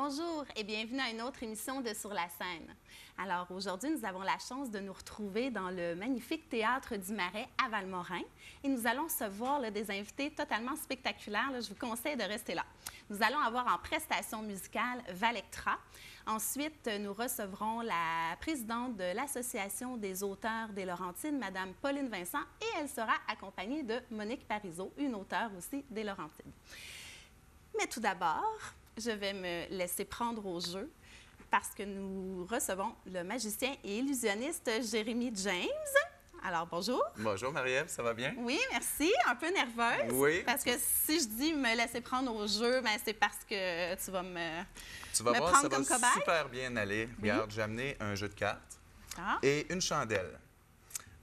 Bonjour et bienvenue à une autre émission de Sur la scène. Alors aujourd'hui, nous avons la chance de nous retrouver dans le magnifique Théâtre du Marais à Valmorin et nous allons recevoir des invités totalement spectaculaires. Je vous conseille de rester là. Nous allons avoir en prestation musicale Valectra. Ensuite, nous recevrons la présidente de l'Association des auteurs des Laurentides, Mme Pauline Vincent, et elle sera accompagnée de Monique Parizeau, une auteure aussi des Laurentides. Mais tout d'abord, je vais me laisser prendre au jeu parce que nous recevons le magicien et illusionniste Jérémy James. Alors, bonjour. Bonjour, Marie-Ève, ça va bien? Oui, merci. Un peu nerveuse. Oui. Parce que si je dis me laisser prendre au jeu, ben c'est parce que tu vas me Tu vas voir, prendre ça comme va cobaye. super bien aller. Regarde, j'ai amené un jeu de cartes Ah. et une chandelle.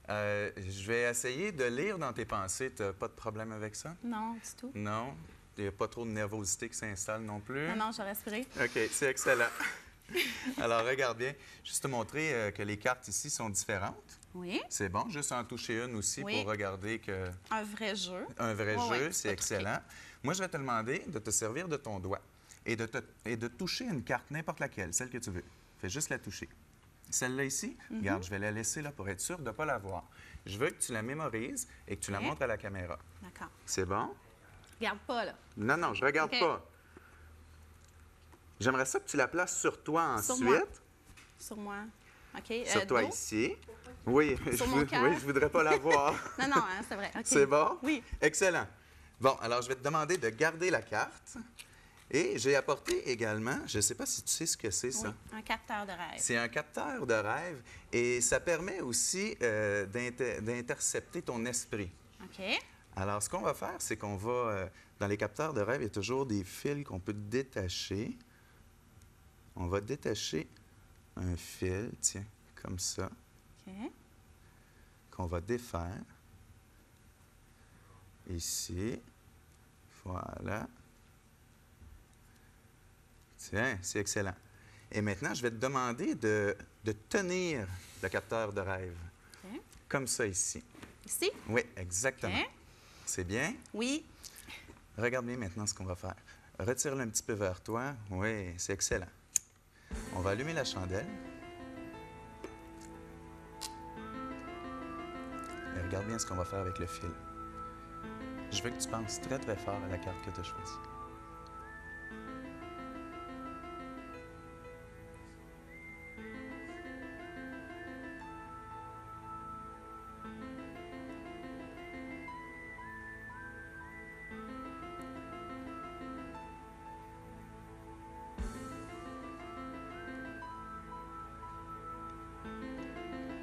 Je vais essayer de lire dans tes pensées. Tu n'as pas de problème avec ça? Non, du tout. Non? Il n'y a pas trop de nervosité qui s'installe non plus? Non, non, je vais respirer. OK, c'est excellent. Alors, regarde bien. Juste te montrer que les cartes ici sont différentes. Oui. C'est bon, juste en toucher une aussi Oui. pour regarder que... Un vrai jeu. Un vrai Oui, jeu, oui, c'est pas excellent. Moi, je vais te demander de te servir de ton doigt et de toucher une carte, n'importe laquelle, celle que tu veux. Fais juste la toucher. Celle-là ici, regarde, je vais la laisser là pour être sûr de ne pas la voir. Je veux que tu la mémorises et que tu la montres à la caméra. D'accord. C'est bon? Regarde pas, là. Non, non, je regarde OK. pas. J'aimerais ça que tu la places sur toi Sur ensuite. moi. Sur moi. OK. Sur toi dos? ici. Oui, Sur mon cœur? oui, je voudrais pas la voir. Non, non, hein, c'est vrai. OK. C'est bon? Oui. Excellent. Bon, alors je vais te demander de garder la carte. Et j'ai apporté également, je ne sais pas si tu sais ce que c'est, ça. Oui, un capteur de rêve. C'est un capteur de rêve et ça permet aussi d'intercepter ton esprit. OK. Alors, ce qu'on va faire, c'est qu'on va, dans les capteurs de rêve, il y a toujours des fils qu'on peut détacher. On va détacher un fil, tiens, comme ça, OK. qu'on va défaire. Ici. Voilà. Tiens, c'est excellent. Et maintenant, je vais te demander de tenir le capteur de rêve. OK. Comme ça ici. Ici? Oui, exactement. OK. C'est bien? Oui. Regarde bien maintenant ce qu'on va faire. Retire-le un petit peu vers toi. Oui, c'est excellent. On va allumer la chandelle. Et regarde bien ce qu'on va faire avec le fil. Je veux que tu penses très, très fort à la carte que tu as choisie.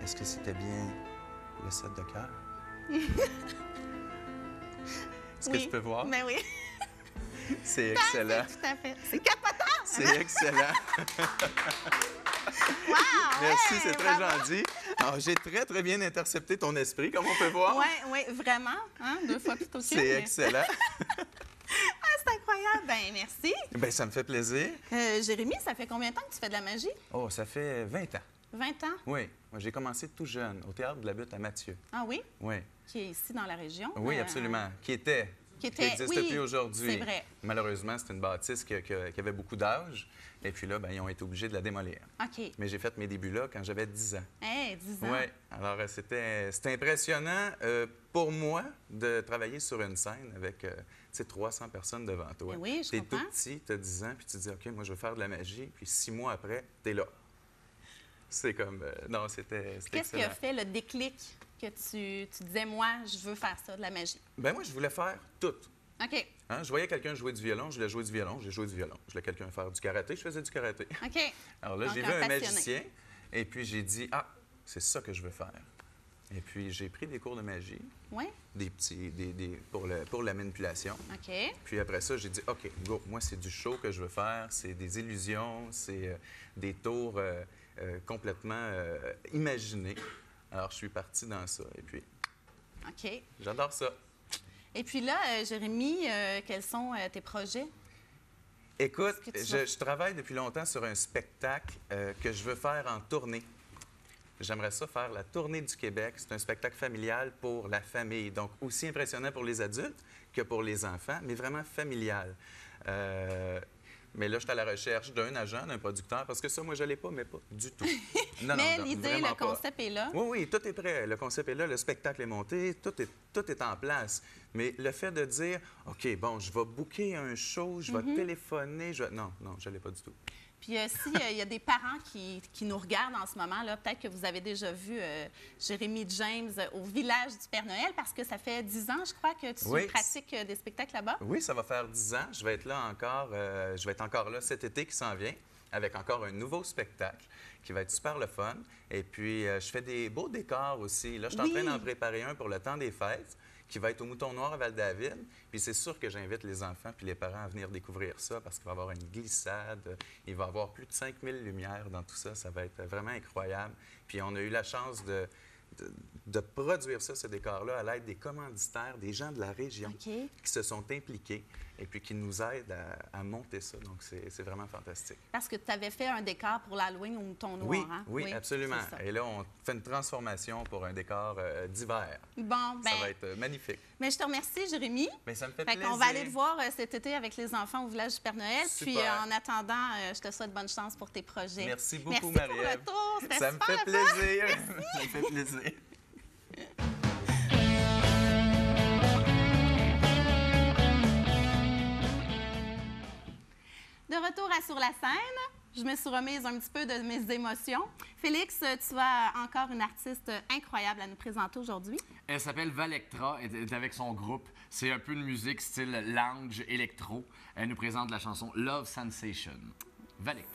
Est-ce que c'était bien le 7 de cœur? Est-ce que je peux voir? Ben oui. C'est excellent. Tout à fait. C'est capotant! C'est excellent. Wow! Merci, ouais, c'est très bravo. gentil. Alors, j'ai très, très bien intercepté ton esprit, comme on peut voir. Oui, oui, vraiment. Hein? 2 fois plutôt qu'une. C'est excellent. Ah, c'est incroyable. Ben merci. Bien, ça me fait plaisir. Jérémy, ça fait combien de temps que tu fais de la magie? Oh, ça fait 20 ans. 20 ans? Oui. Moi, j'ai commencé tout jeune, au Théâtre de la Butte à Mathieu. Ah oui? Oui. Qui est ici dans la région? Oui, absolument. Qui n'existe oui, plus aujourd'hui. c'est vrai. Malheureusement, c'est une bâtisse qui avait beaucoup d'âge. Et puis là, ben, ils ont été obligés de la démolir. OK. Mais j'ai fait mes débuts là quand j'avais 10 ans. Hey, 10 ans. Oui. Alors, c'était impressionnant pour moi de travailler sur une scène avec 300 personnes devant toi. Ben oui, je T'es comprends. tout petit, tu as 10 ans, puis tu te dis, OK, moi, je veux faire de la magie. Puis 6 mois après, tu es là. C'est comme... non, c'était Qu'est-ce qui excellent. a fait le déclic que tu disais, moi, je veux faire ça, de la magie? Ben moi, je voulais faire tout. OK. Hein? Je voyais quelqu'un jouer du violon, je voulais jouer du violon, j'ai joué du violon. Je voulais quelqu'un faire du karaté, je faisais du karaté. OK. Alors là, Donc, j'ai un vu un passionné. magicien, et puis j'ai dit, ah, c'est ça que je veux faire. Et puis, j'ai pris des cours de magie, Oui? des petits, pour la manipulation. OK. Puis après ça, j'ai dit, OK, go, moi, c'est du show que je veux faire, c'est des illusions, c'est des tours complètement imaginés. Alors, je suis parti dans ça, et puis, OK. j'adore ça. Et puis là, Jérémy, quels sont tes projets? Écoute, Qu'est-ce que tu vas- je travaille depuis longtemps sur un spectacle que je veux faire en tournée. J'aimerais ça faire la tournée du Québec. C'est un spectacle familial pour la famille, donc aussi impressionnant pour les adultes que pour les enfants, mais vraiment familial. Mais là, je suis à la recherche d'un agent, d'un producteur, parce que ça, moi, je ne l'ai pas, mais pas du tout. Non, Mais non, l'idée, vraiment le pas. concept est là. Oui, oui, tout est prêt. Le concept est là, le spectacle est monté, tout est en place. Mais le fait de dire, OK, bon, je vais booker un show, je vais téléphoner, non, non, je ne l'ai pas du tout. Puis s'il y a des parents qui nous regardent en ce moment, là, peut-être que vous avez déjà vu Jérémy James au Village du Père Noël, parce que ça fait 10 ans, je crois, que tu pratiques des spectacles là-bas. Oui, ça va faire 10 ans. Je vais être là encore, je vais être encore là cet été qui s'en vient, avec encore un nouveau spectacle qui va être super le fun. Et puis, je fais des beaux décors aussi. Là, je suis en train d'en préparer un pour le temps des fêtes, qui va être au Mouton Noir à Val-David. Puis c'est sûr que j'invite les enfants puis les parents à venir découvrir ça parce qu'il va y avoir une glissade. Il va y avoir plus de 5000 lumières dans tout ça. Ça va être vraiment incroyable. Puis on a eu la chance de produire ça, ce décor-là, à l'aide des commanditaires, des gens de la région qui se sont impliqués et puis qui nous aident à monter ça. Donc, c'est vraiment fantastique. Parce que tu avais fait un décor pour l'Halloween au Mouton Noir, oui, hein? Oui, absolument. Et là, on fait une transformation pour un décor d'hiver. Bon, bien... Ça va être magnifique. Mais je te remercie, Jérémy. Bien, ça me fait plaisir. On va aller te voir cet été avec les enfants au Village du Père Noël. Super. Puis, en attendant, je te souhaite bonne chance pour tes projets. Merci beaucoup, Merci Marie-Ève. pour le tour. C'était Ça me super fait plaisir. Ça me fait plaisir. De retour à Sur la scène, je me suis remise un petit peu de mes émotions. Félix, tu as encore une artiste incroyable à nous présenter aujourd'hui. Elle s'appelle Valectra, elle est avec son groupe. C'est un peu de musique style lounge électro. Elle nous présente la chanson Love Sensation. Valectra.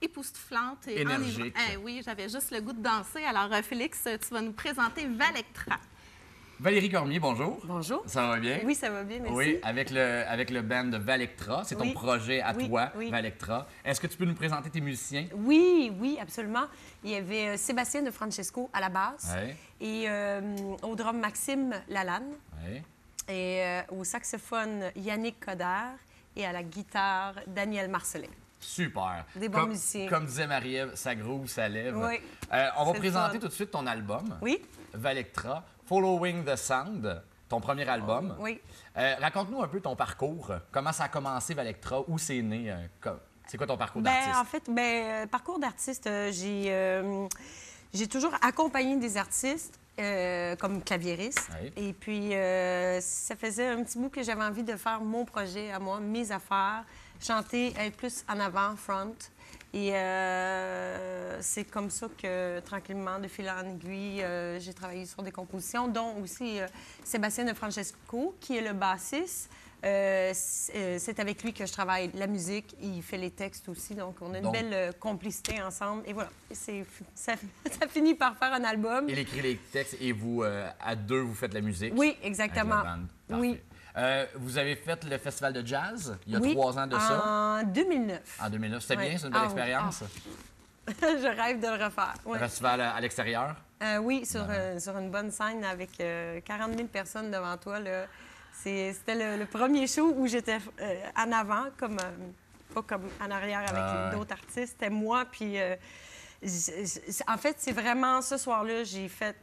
époustouflante. Et énergique. oui, j'avais juste le goût de danser. Alors, Félix, tu vas nous présenter Valectra. Valérie Cormier, bonjour. Bonjour. Ça va bien? Oui, ça va bien, merci. Oui, avec le band de Valectra. C'est ton projet à toi, Valectra. Est-ce que tu peux nous présenter tes musiciens? Oui, absolument. Il y avait Sébastien de Francesco à la basse Ouais. et au drum Maxime Lalanne Oui. et au saxophone Yannick Coder et à la guitare Daniel Marcellet. Super. Des bons musiciens. Comme disait Marie-Ève, ça groove, ça lève. Oui. On va C'est présenter le fun. tout de suite ton album, Oui, Valectra, Following the Sound, ton premier album. oui. Raconte-nous un peu ton parcours. Comment ça a commencé, Valectra? Où c'est né? C'est quoi ton parcours d'artiste? En fait, parcours d'artiste, j'ai toujours accompagné des artistes comme claviériste. Oui. Et puis, ça faisait un petit bout que j'avais envie de faire mon projet à moi, mes affaires, chanter, être plus en avant, front. Et c'est comme ça que, tranquillement, de fil en aiguille, j'ai travaillé sur des compositions, dont aussi Sébastien de Francesco, qui est le bassiste. C'est avec lui que je travaille la musique. Il fait les textes aussi, donc on a une belle complicité ensemble. Et voilà, ça finit par faire un album. Il écrit les textes et vous, à deux, vous faites la musique. Oui, avec exactement. la bande. Parfait. Oui. Vous avez fait le festival de jazz il y a Oui, 3 ans de ça. En 2009. En 2009. C'était Ouais. bien, c'est une belle Ah oui. expérience. Je rêve de le refaire. Un Ouais. festival à l'extérieur. Oui, sur une bonne scène avec 40 000 personnes devant toi. Là. C'était le premier show où j'étais en avant, pas comme en arrière avec d'autres artistes. C'était moi, puis en fait, c'est vraiment ce soir-là, j'ai fait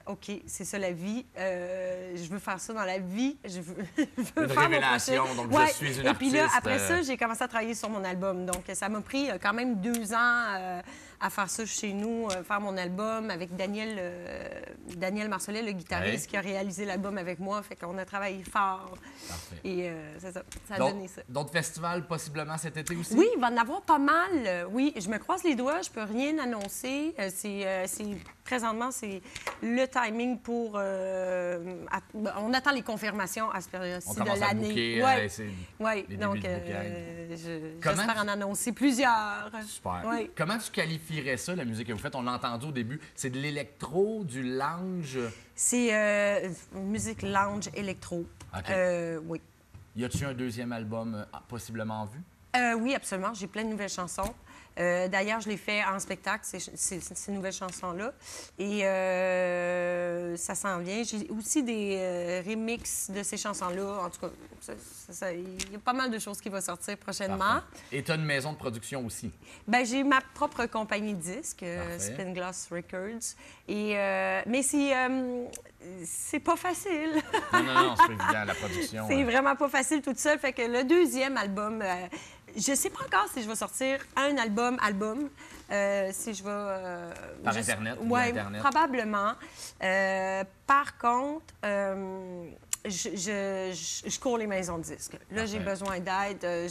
OK, c'est ça la vie. Je veux faire ça dans la vie. Je veux Une faire révélation, mon prochain. donc je suis une Et puis là, artiste, après ça, j'ai commencé à travailler sur mon album. Donc, ça m'a pris quand même 2 ans à faire ça chez nous, faire mon album avec Daniel Marcellet, le guitariste, qui a réalisé l'album avec moi. Fait qu'on a travaillé fort. Parfait. Et c'est ça, ça a Donc, donné ça. d'autres festivals possiblement cet été aussi? Oui, il va en avoir pas mal. Oui, je me croise les doigts, je peux rien annoncer. Présentement, c'est le timing pour... on attend les confirmations à ce période-ci On de commence à l'année. booker, c'est Oui, les donc débuts de booking. j'espère en annoncer plusieurs. Super. Oui. Comment tu qualifierais ça, la musique que vous faites? On l'a entendu au début. C'est de l'électro, du lounge? C'est musique lounge électro. OK. Oui. Y a-tu un deuxième album possiblement en vue? Oui, absolument. J'ai plein de nouvelles chansons. D'ailleurs, je les fais en spectacle, ces nouvelles chansons-là. Et ça s'en vient. J'ai aussi des remixes de ces chansons-là. En tout cas, il y a pas mal de choses qui vont sortir prochainement. Parfait. Et tu as une maison de production aussi? Bien, j'ai ma propre compagnie de disques, Parfait. Spinglass Records. Et, mais c'est pas facile. Non, c'est pas évident, la production. C'est vraiment pas facile toute seule. Fait que le deuxième album, je sais pas encore si je vais sortir un album, si je vais... Par Internet, via Oui, Internet. probablement. Par contre, je cours les maisons de disques. Là, j'ai besoin d'aide.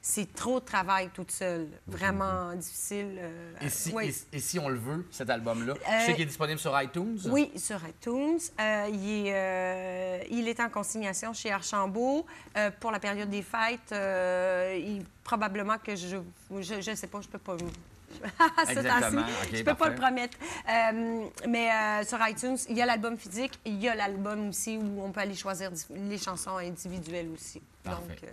C'est trop de travail toute seule. Vraiment difficile. Et si on le veut, cet album-là, je sais qu'il est disponible sur iTunes? Oui, sur iTunes. Il est en consignation chez Archambault. Pour la période des fêtes, probablement que je sais pas, je peux pas... Exactement. OK, je peux pas parfait. le promettre. Mais sur iTunes, il y a l'album physique, il y a l'album aussi où on peut aller choisir les chansons individuelles aussi. Parfait. Donc,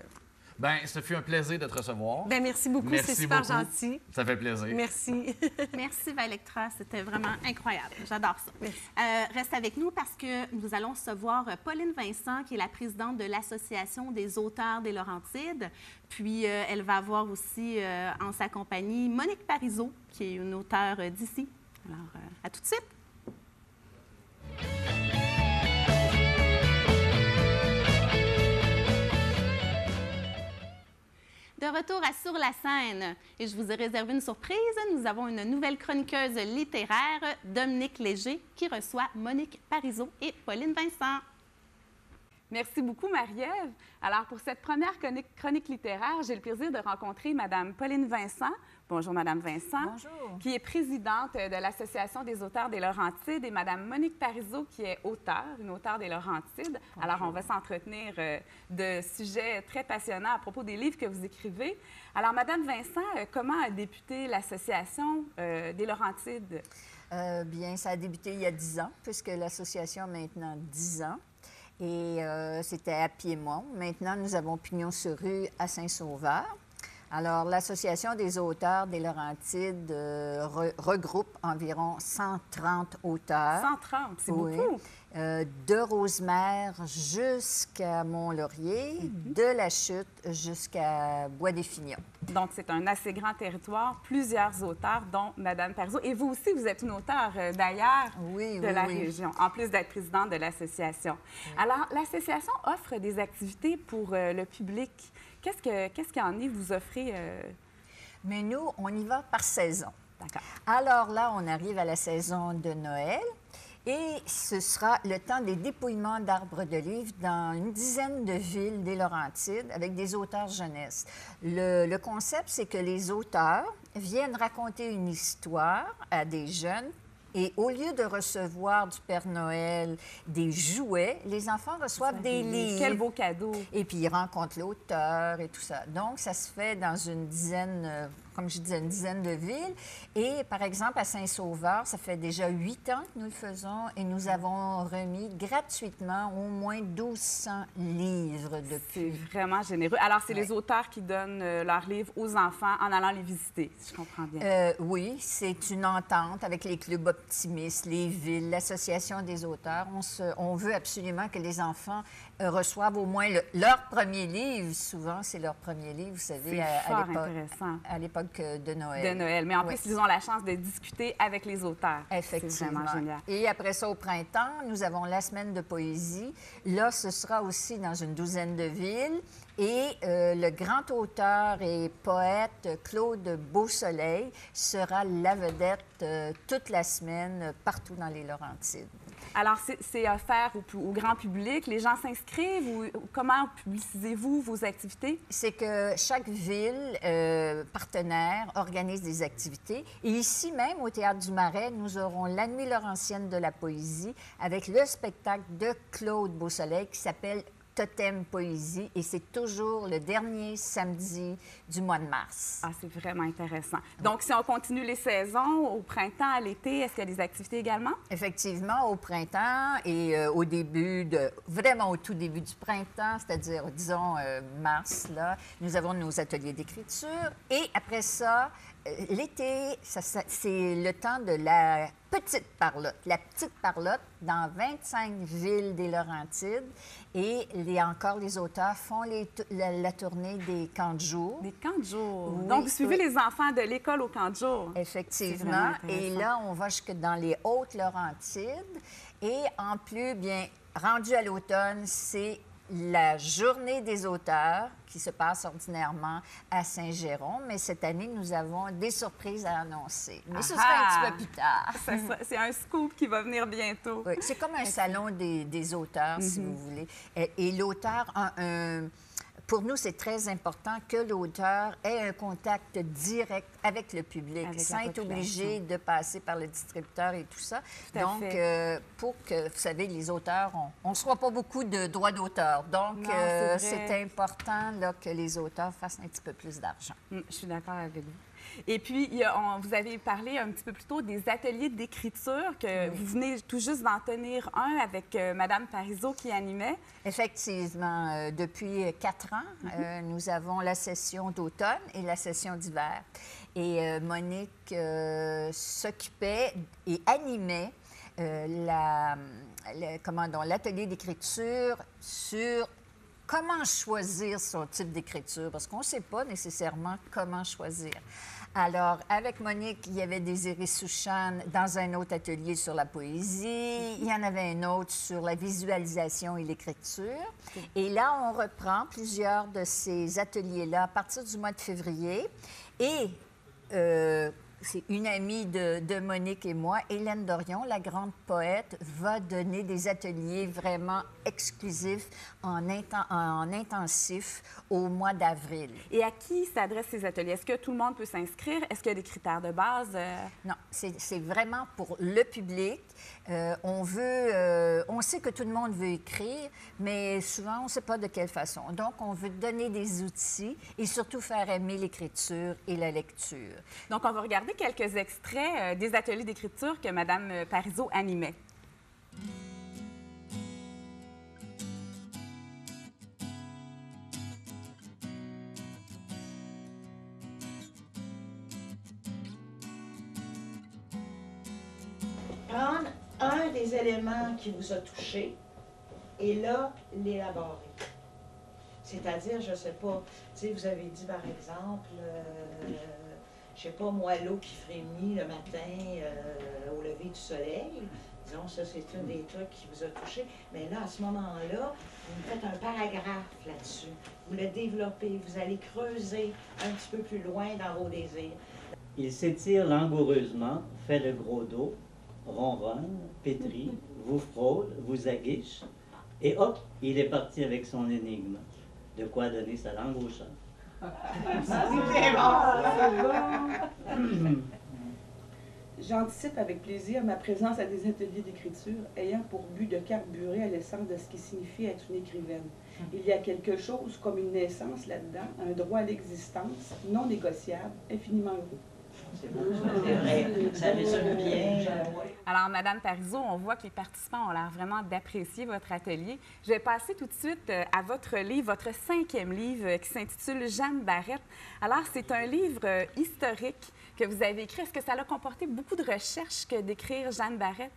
Ben, ce fut un plaisir de te recevoir. ben merci beaucoup, Merci c'est super beaucoup. gentil. Ça fait plaisir. Merci. Merci, Valectra. C'était vraiment incroyable. J'adore ça. Merci. Reste avec nous parce que nous allons recevoir Pauline Vincent, qui est la présidente de l'Association des auteurs des Laurentides. Puis, elle va avoir aussi en sa compagnie Monique Parizeau, qui est une auteure d'ici. Alors, à tout de suite. De retour à Sur la scène, et je vous ai réservé une surprise. Nous avons une nouvelle chroniqueuse littéraire, Dominique Léger, qui reçoit Monique Parizeau et Pauline Vincent. Merci beaucoup, Marie-Ève. Alors, pour cette première chronique littéraire, j'ai le plaisir de rencontrer Mme Pauline Vincent. Bonjour, Mme Vincent. Bonjour. Qui est présidente de l'Association des auteurs des Laurentides, et Mme Monique Parizeau, qui est une auteure des Laurentides. Bonjour. Alors, on va s'entretenir de sujets très passionnants à propos des livres que vous écrivez. Alors, Mme Vincent, comment a débuté l'Association des Laurentides? Bien, ça a débuté il y a 10 ans, puisque l'association a maintenant 10 ans. Et c'était à Piémont. Maintenant, nous avons pignon sur rue à Saint-Sauveur. Alors, l'Association des auteurs des Laurentides regroupe environ 130 auteurs. 130, c'est oui. Beaucoup. De Rosemère jusqu'à Mont-Laurier, de La Chute jusqu'à Bois-des-Finions. Donc, c'est un assez grand territoire, plusieurs auteurs, dont Mme Parizeau. Et vous aussi, vous êtes une auteure d'ailleurs de la région, en plus d'être présidente de l'association. Oui. Alors, l'association offre des activités pour le public. Qu'est-ce qu'il en est vous offrez? Mais nous, on y va par saison. D'accord. Alors là, on arrive à la saison de Noël. Et ce sera le temps des dépouillements d'arbres de livres dans une dizaine de villes des Laurentides avec des auteurs jeunesse. Le concept, c'est que les auteurs viennent raconter une histoire à des jeunes. Et au lieu de recevoir du Père Noël des jouets, les enfants reçoivent des livres. Quel beau cadeau! Et puis, ils rencontrent l'auteur et tout ça. Donc, ça se fait dans une dizaine, comme je disais, une dizaine de villes. Et, par exemple, à Saint-Sauveur, ça fait déjà 8 ans que nous le faisons et nous avons remis gratuitement au moins 1200 livres depuis. C'est vraiment généreux. Alors, c'est les auteurs qui donnent leurs livres aux enfants en allant les visiter, si je comprends bien. Oui, c'est une entente avec les clubs optimistes, les villes, l'Association des auteurs. On veut absolument que les enfants reçoivent au moins leur premier livre. Souvent, c'est leur premier livre, vous savez, à l'époque de Noël. De Noël. Mais en plus, ils ont la chance de discuter avec les auteurs. Effectivement. C'est vraiment génial. Et après ça, au printemps, nous avons la semaine de poésie. Là, ce sera aussi dans une douzaine de villes. Et le grand auteur et poète Claude Beausoleil sera la vedette toute la semaine partout dans les Laurentides. Alors, c'est offert au grand public? Les gens s'inscrivent ou comment publicisez-vous vos activités? C'est que chaque ville partenaire organise des activités. Et ici même, au Théâtre du Marais, nous aurons la Nuit laurentienne de la poésie avec le spectacle de Claude Beausoleil qui s'appelle Totem Poésie, et c'est toujours le dernier samedi du mois de mars. Ah, c'est vraiment intéressant. Donc, si on continue les saisons, au printemps, à l'été, est-ce qu'il y a des activités également? Effectivement, au printemps et vraiment au tout début du printemps, c'est-à-dire, disons, mars, là, nous avons nos ateliers d'écriture. Et après ça, l'été, c'est le temps de la petite parlotte. La petite parlotte dans 25 villes des Laurentides. Et encore, les auteurs font la tournée des camps de jour. Des camps de jour. Oui, donc, vous suivez les enfants de l'école au camp de jour. Effectivement. Et là, on va jusque dans les Hautes-Laurentides. Et en plus, bien, rendu à l'automne, c'est la journée des auteurs qui se passe ordinairement à Saint-Jérôme. Mais cette année, nous avons des surprises à annoncer. Mais ce sera un petit peu plus tard. C'est un scoop qui va venir bientôt. Oui, c'est comme un salon des auteurs, si vous voulez. Et l'auteur a Pour nous, c'est très important que l'auteur ait un contact direct avec le public, sans être obligé de passer par le distributeur et tout ça. Donc, pour que, vous savez, les auteurs, on ne reçoit pas beaucoup de droits d'auteur. Donc, c'est important là, que les auteurs fassent un petit peu plus d'argent. Je suis d'accord avec vous. Et puis, vous avez parlé un petit peu plus tôt des ateliers d'écriture, que vous venez tout juste d'en tenir un avec Mme Parizeau qui animait. Effectivement. Depuis 4 ans, nous avons la session d'automne et la session d'hiver. Et Monique s'occupait et animait l'atelier d'écriture sur comment choisir son type d'écriture, parce qu'on ne sait pas nécessairement comment choisir. Alors, avec Monique, il y avait Désirée Souchane dans un autre atelier sur la poésie. Il y en avait un autre sur la visualisation et l'écriture. Et là, on reprend plusieurs de ces ateliers-là à partir du mois de février. Et c'est une amie de Monique et moi, Hélène Dorion, la grande poète, va donner des ateliers vraiment exclusifs en intensif au mois d'avril. Et à qui s'adressent ces ateliers? Est-ce que tout le monde peut s'inscrire? Est-ce qu'il y a des critères de base? Non, c'est vraiment pour le public. On sait que tout le monde veut écrire, mais souvent, on ne sait pas de quelle façon. Donc, on veut donner des outils et surtout faire aimer l'écriture et la lecture. Donc, on va regarder quelques extraits des ateliers d'écriture que Mme Parizeau animait. Prendre un des éléments qui vous a touché et là, l'élaborer. C'est-à-dire, je ne sais pas, tu sais, vous avez dit par exemple, je sais pas, moi, l'eau qui frémit le matin au lever du soleil. Disons, ça, c'est un des trucs qui vous a touché. Mais là, à ce moment-là, vous faites un paragraphe là-dessus. Vous le développez, vous allez creuser un petit peu plus loin dans vos désirs. Il s'étire langoureusement, fait le gros dos, ronronne, pétrit, vous frôle, vous aguiche, et hop, il est parti avec son énigme. De quoi donner sa langue au chat. J'anticipe avec plaisir ma présence à des ateliers d'écriture ayant pour but de carburer à l'essence de ce qui signifie être une écrivaine. Il y a quelque chose comme une naissance là-dedans, un droit à l'existence non négociable, infiniment heureux. C'est beau, c'est vrai, ça résume bien. Alors, Mme Parizeau, on voit que les participants ont l'air vraiment d'apprécier votre atelier. Je vais passer tout de suite à votre livre, votre 5e livre qui s'intitule Jeanne Barrette. Alors, c'est un livre historique que vous avez écrit. Est-ce que ça a comporté beaucoup de recherches que d'écrire Jeanne Barrette?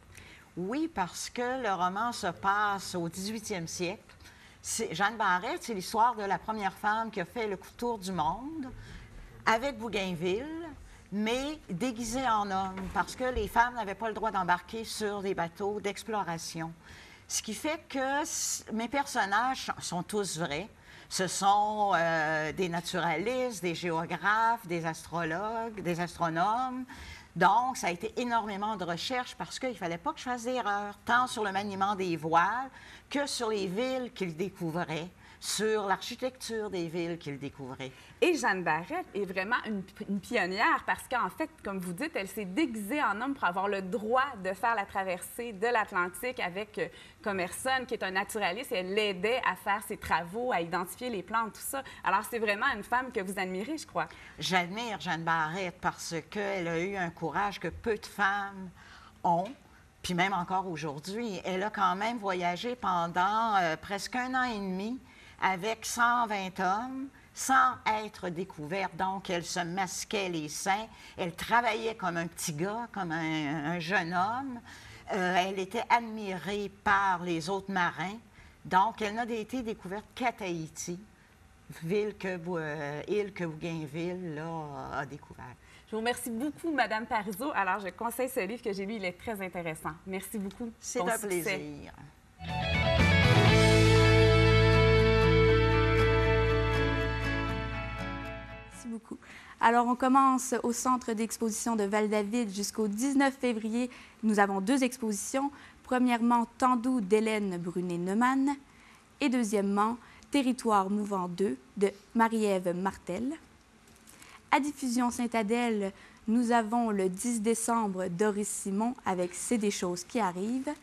Oui, parce que le roman se passe au 18e siècle. Jeanne Barrette, c'est l'histoire de la première femme qui a fait le tour du monde avec Bougainville, mais déguisée en homme, parce que les femmes n'avaient pas le droit d'embarquer sur des bateaux d'exploration. Ce qui fait que mes personnages sont tous vrais. Ce sont des naturalistes, des géographes, des astrologues, des astronomes. Donc, ça a été énormément de recherches parce qu'il ne fallait pas que je fasse d'erreurs, tant sur le maniement des voiles que sur les villes qu'ils découvraient, sur l'architecture des villes qu'ils découvraient. Et Jeanne Barrette est vraiment une pionnière parce qu'en fait, comme vous dites, elle s'est déguisée en homme pour avoir le droit de faire la traversée de l'Atlantique avec Commerson, qui est un naturaliste, et elle l'aidait à faire ses travaux, à identifier les plantes, tout ça. Alors, c'est vraiment une femme que vous admirez, je crois. J'admire Jeanne Barrette parce qu'elle a eu un courage que peu de femmes ont. Puis même encore aujourd'hui, elle a quand même voyagé pendant presque 1 an et demi avec 120 hommes, sans être découverte. Donc, elle se masquait les seins. Elle travaillait comme un petit gars, comme un jeune homme. Elle était admirée par les autres marins. Donc, elle n'a été découverte qu'à Tahiti, île que Bougainville là, a découvert. Je vous remercie beaucoup, Mme Parizeau. Alors, je conseille ce livre que j'ai lu. Il est très intéressant. Merci beaucoup. C'est un plaisir. Beaucoup. Alors, on commence au centre d'exposition de Val-David jusqu'au 19 février. Nous avons 2 expositions. Premièrement, Tandou d'Hélène Brunet-Neumann et deuxièmement, Territoire mouvant 2 de Marie-Ève Martel. À Diffusion Sainte-Adèle, nous avons le 10 décembre Doris Simon avec C'est des choses qui arrivent.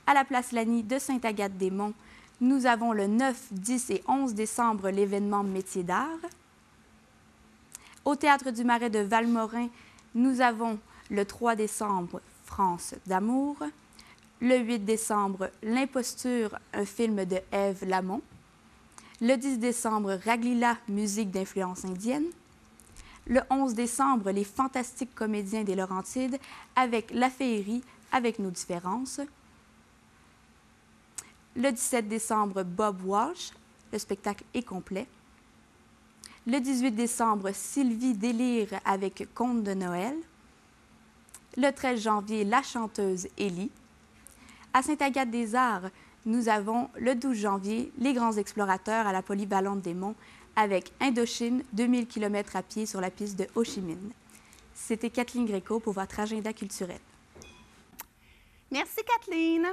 À la place Lani de Sainte-Agathe-des-Monts, nous avons le 9, 10 et 11 décembre l'événement Métiers d'art. Au Théâtre du Marais de Valmorin, nous avons le 3 décembre, France d'amour. Le 8 décembre, L'imposture, un film de Ève Lamont. Le 10 décembre, Raglila, musique d'influence indienne. Le 11 décembre, Les fantastiques comédiens des Laurentides avec La féerie, avec nos différences. Le 17 décembre, Bob Walsh, le spectacle est complet. Le 18 décembre, Sylvie Délire avec Conte de Noël. Le 13 janvier, La chanteuse Élie. À Sainte-Agathe-des-Arts, nous avons le 12 janvier, Les grands explorateurs à la Polyvalente des Monts avec Indochine, 2000 km à pied sur la piste de Ho Chi Minh. C'était Kathleen Gréco pour votre agenda culturel. Merci, Kathleen.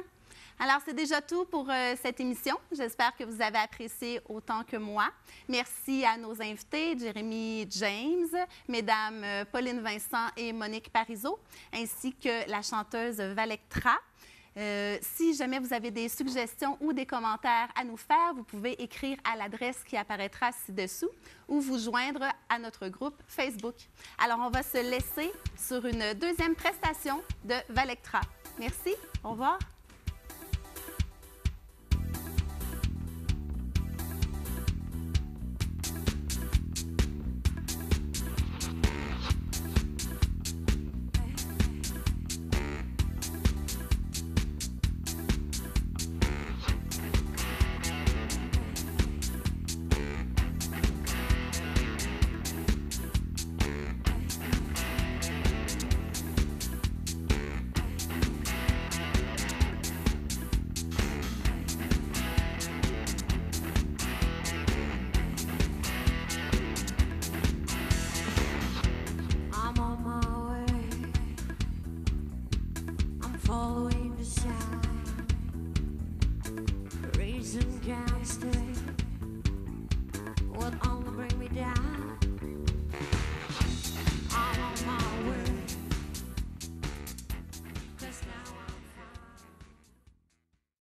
Alors, c'est déjà tout pour cette émission. J'espère que vous avez apprécié autant que moi. Merci à nos invités, Jérémy James, Mesdames Pauline Vincent et Monique Parizeau, ainsi que la chanteuse Valectra. Si jamais vous avez des suggestions ou des commentaires à nous faire, vous pouvez écrire à l'adresse qui apparaîtra ci-dessous ou vous joindre à notre groupe Facebook. Alors, on va se laisser sur une deuxième prestation de Valectra. Merci, au revoir.